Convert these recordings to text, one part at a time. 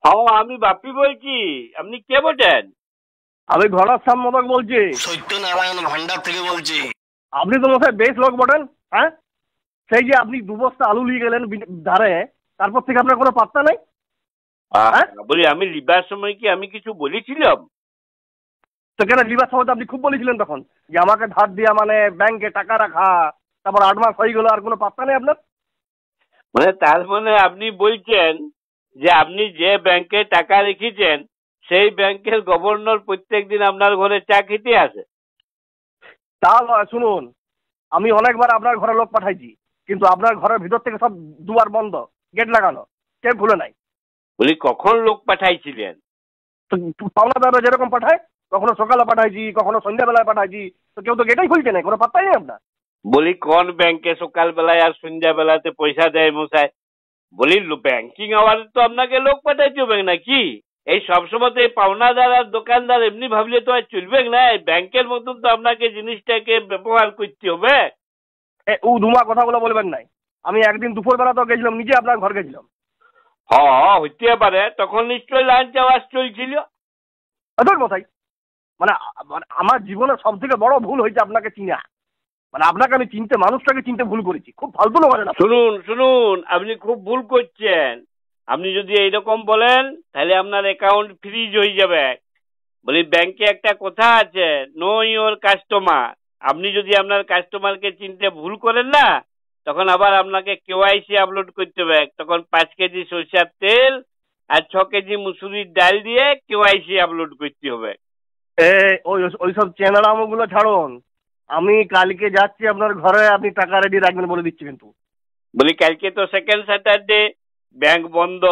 হ্যাঁ, আমি বাপি বলছি। আপনি কে বলছেন? আমি ঘনশ্যাম মোদক বলছি। সত্যনারায়ণ ভান্ডার থেকে বলছি। আপনি তো মশাই বেশ লোক বটেন। হ্যাঁ, সেই যে আপনি 2 বস্তা আলু নিয়ে গেলেন ধারে, তারপর থেকে আপনার কোনো পাত্তা নেই। হ্যাঁ, বলি আমি লিবার সময় কি আমি কিছু বলেছিলাম? তো কেন লিবার সময় তো আপনি খুব বলেছিলেন তখন যে আমাকে ধার দিয়া মানে ব্যাংকে টাকা রাখা, তারপর 8 মাস হয়ে গেল আর কোনো পাত্তা নেই আপনার। মানে তার মানে আপনি বলছেন যে আপনি যে ব্যাংকে টাকা রেখেছেন সেই ব্যাংকের গভর্নর প্রত্যেক দিন আপনার ঘরে চা খেতে আসে? তা নয়, শুনুন, আমি অনেকবার আপনার ঘরে লোক পাঠাইছি, কিন্তু আপনার ঘরের ভিতর থেকে সব দুয়ার বন্ধ, গেট লাগানো, কেউ খুলে নাই। বলি কখন লোক পাঠাইছিলেন? তো পাওনাদাররা যেরকম পাঠায়, কখনো সকালে পাঠাইছি, কখনো সন্ধ্যাবেলায় পাঠাইছি, তো কেউ তো গেটেই খুলছে না, কোনো পাত্তাই নেই আপনার। বলি কোন ব্যাংকে সকালবেলায় আর সন্ধ্যাবেলাতে পয়সা দেয় মশাই? বলি ব্যাংকিং আওয়ারে তো আপনাকে লোক পাঠাইতে হবে নাকি? এই সবসময় তো এই পাওনাদার আর দোকানদার এমনি ভাবলে তো আর চলবে না। এই ব্যাংকের মতন তো আপনাকে জিনিসটাকে ব্যবহার করতে হবে। ধুমা কথাগুলো বলবেন নাই। আমি একদিন দুপুরবেলা তো গেছিলাম, নিজে আপনার ঘর গেছিলাম। হ্যাঁ, হইতে পারে তখন নিশ্চয়ই লাঞ্চ আওয়াজ চলছিল। ধর মশাই, মানে আমার জীবনের সব থেকে বড় ভুল হয়েছে আপনাকে চিনা। মানে আপনাকে আমি চিনতে, মানুষটাকে চিনতে ভুল করেছি। খুব ফালতু লোক আছেন। শুনুন শুনুন, আপনি খুব ভুল করছেন। আপনি যদি এইরকম বলেন তাহলে আপনার অ্যাকাউন্ট ফ্রিজ হয়ে যাবে। বলি ব্যাংকে একটা কথা আছে, নো ইওর কাস্টমার। আপনি যদি আপনার কাস্টমারকে চিনতে ভুল করেন না, তখন আবার আপনাকে কেওয়াইসি আপলোড করতে হবে। তখন 5 কেজি সরষের তেল আর 6 কেজি মুসুরির ডাল দিয়ে কেওয়াইসি আপলোড করতে হবে। ওইসব চেনারামগুলো ছাড়ুন। আমি কালকে যাচ্ছি আপনার ঘরে, আপনি টাকা রেডি রাখবেন বলে দিচ্ছি কিন্তু। বলি কালকে তো সেকেন্ড স্যাটারডে, ব্যাংক বন্ধ।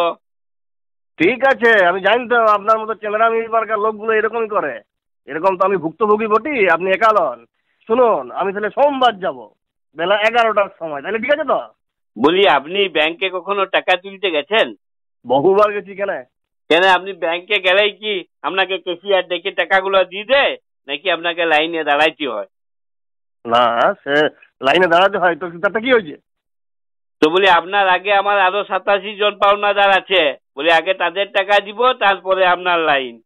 ঠিক আছে, আমি জানি তো আপনার মতো চেনারামি পার্কার লোকগুলো এরকমই করে। এরকম তো আমি ভুক্তভোগী বটি, আপনি একা নন। শুনুন, আমি তাহলে সোমবার যাব বেলা 11টার সময়, তাহলে ঠিক আছে তো? বলি আপনি ব্যাংকে কখনো টাকা তুলতে গেছেন? বহুবার গেছি। কেন? কেন আপনি ব্যাংকে গেলেই কি আপনাকে ক্যাশিয়ার ডেকে টাকাগুলো দিয়ে দেয়, নাকি আপনাকে লাইনে দাঁড়াইতে হয়? না, সে লাইনে দাঁড়াতে হয় তো, তাতে কি হয়েছে? তো বলি আপনার আগে আমার আরো 87 জন পাওনাদার আছে। বলি আগে তাদের টাকা দিব, তারপরে আপনার লাইন।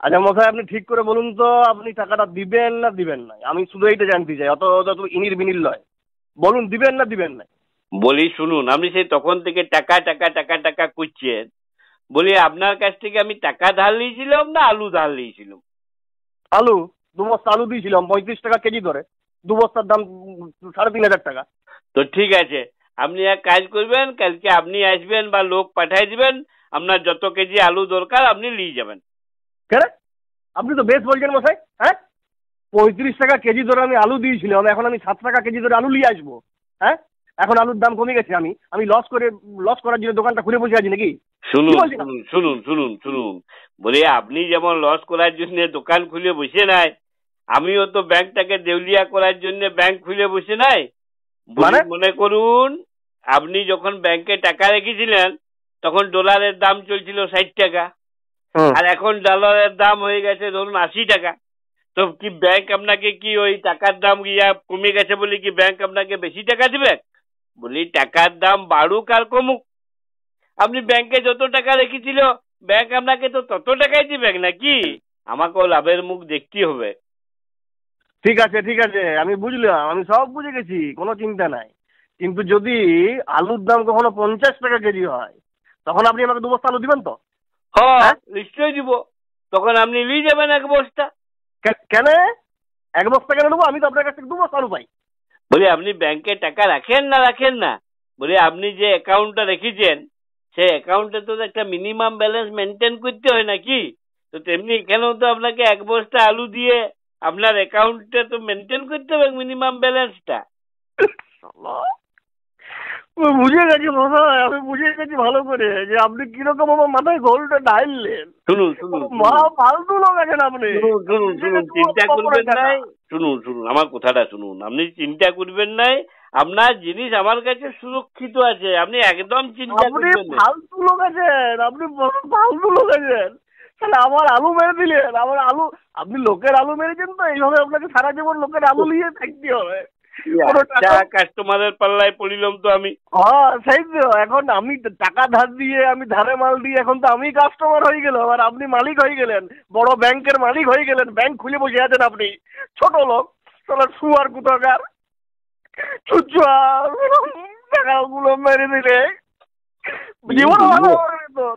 আচ্ছা মশাই, আপনি ঠিক করে বলুন তো, আপনি টাকাটা দিবেন না দিবেন না? আমি শুধু এইটা জানতে চাই, অত ইনির বিনির লয়। বলুন, দিবেন না দিবেন না? বলি শুনুন, আপনি সেই তখন থেকে টাকা টাকা টাকা টাকা করছেন। বলি আপনার কাছ থেকে আমি টাকা ধার নিয়েছিলাম না আলু ধার নিয়েছিলাম? আলু 2 বস্তা আলু দিয়েছিলাম 35 টাকা কেজি ধরে। 2 বস্তার দাম 3,500 টাকা। তো ঠিক আছে, আপনি এক কাজ করবেন, কালকে আপনি আসবেন বা লোক পাঠাই দিবেন, আপনার যত কেজি আলু দরকার আপনি নিয়ে যাবেন। কেন? আপনি তো বেশ বলছেন মশাই। হ্যাঁ, 35 টাকা কেজি ধরে আমি আলু দিয়েছিলাম, এখন আমি 7 টাকা কেজি ধরে আলু নিয়ে আসবো? হ্যাঁ, এখন আলুর দাম কমে গেছে। আমি লস করার জন্য দোকানটা খুলে বসে আছি নাকি? শুনুন শুনুন শুনুন শুনুন শুনুন, বলি আপনি যেমন লস করার জন্য দোকান খুলে বসে নাই, আমিও তো ব্যাংকটাকে দেউলিয়া করার জন্য ব্যাংক খুলে বসে নাই। মানে? মনে করুন, আপনি যখন ব্যাংকে টাকা রেখেছিলেন তখন ডলারের দাম চলছিল 60 টাকা, আর এখন ডলারের দাম হয়ে গেছে ধরুন 80 টাকা। তো কি ব্যাংক আপনাকে কি ওই টাকার দাম কমে গেছে বলে কি ব্যাংক আপনাকে বেশি টাকা দিবে? বলি টাকার দাম বাড়ুক আর কমুক, আপনি ব্যাংকে যত টাকা রেখেছিল ব্যাংক আপনাকে তো তত টাকাই দিবে নাকি? আমাকেও লাভের মুখ দেখতে হবে। ঠিক আছে ঠিক আছে, আমি বুঝলাম, আমি সব বুঝে গেছি, কোনো চিন্তা নাই। কিন্তু যদি আলুর দাম কখনো 50 টাকা কেজি হয়, তখন আপনি আমাকে 2 বস্তা আলু দিবেন তো? হ্যাঁ, নিশ্চয়ই দিব। তখন আপনি নিয়ে যাবেন 1 বস্তা। কেন 1 বস্তা কেন নেবো? আমি তো আপনার কাছ থেকে 2 বস্তা আলু পাই। বলি আপনি ব্যাংকে টাকা রাখেন না রাখেন না? বলি আপনি যে অ্যাকাউন্টটা রেখেছেন সেই অ্যাকাউন্টে তো একটা মিনিমাম ব্যালেন্স মেনটেন করতে হয় নাকি? তো তেমনি এখানেও তো আপনাকে 1 বস্তা আলু দিয়ে আপনার অ্যাকাউন্টটা তো মেনটেন করতে হবে মিনিমাম ব্যালেন্সটা। বুঝে গেছি মশাই, আমি বুঝে গেছি ভালো করে যে আপনি কিরকম আমার মাথায় গোলটা ঢাইলেন। শুনুন শুনুন ফালতু লোক আছেন আপনি। শুনুন শুনুন, চিন্তা করবেন নাই। শুনুন শুনুন, আমার কথাটা শুনুন। আপনি চিন্তা করবেন নাই, আপনার জিনিস আমার কাছে সুরক্ষিত আছে, আপনি একদম চিন্তা করবেন না। ফালতু লোক আছেন আপনি, ফালতু লোক আছেন। তাহলে আমার আলু মেরে দিলেন, আমার আলু। আপনি লোকের আলু মেরেছেন তো, এইভাবে আপনাকে সারা জীবন লোকের আলু নিয়ে থাকতে হবে। কাস্টমারের পাল্লায় পড়িলাম তো আমি। হ্যাঁ সেই তো, এখন আমি টাকা ধার দিয়ে, আমি ধারে মাল দিয়ে, এখন তো আমি কাস্টমার হয়ে গেলাম আর আপনি মালিক হয়ে গেলেন, বড় ব্যাংকের মালিক হয়ে গেলেন, ব্যাংক খুলে বসে আছেন আপনি। ছোট লোক, চলো শুয়ার কুতকার, চুচুয়া টাকাগুলো মেরে দিলে জীবন ভালো হবে তোর।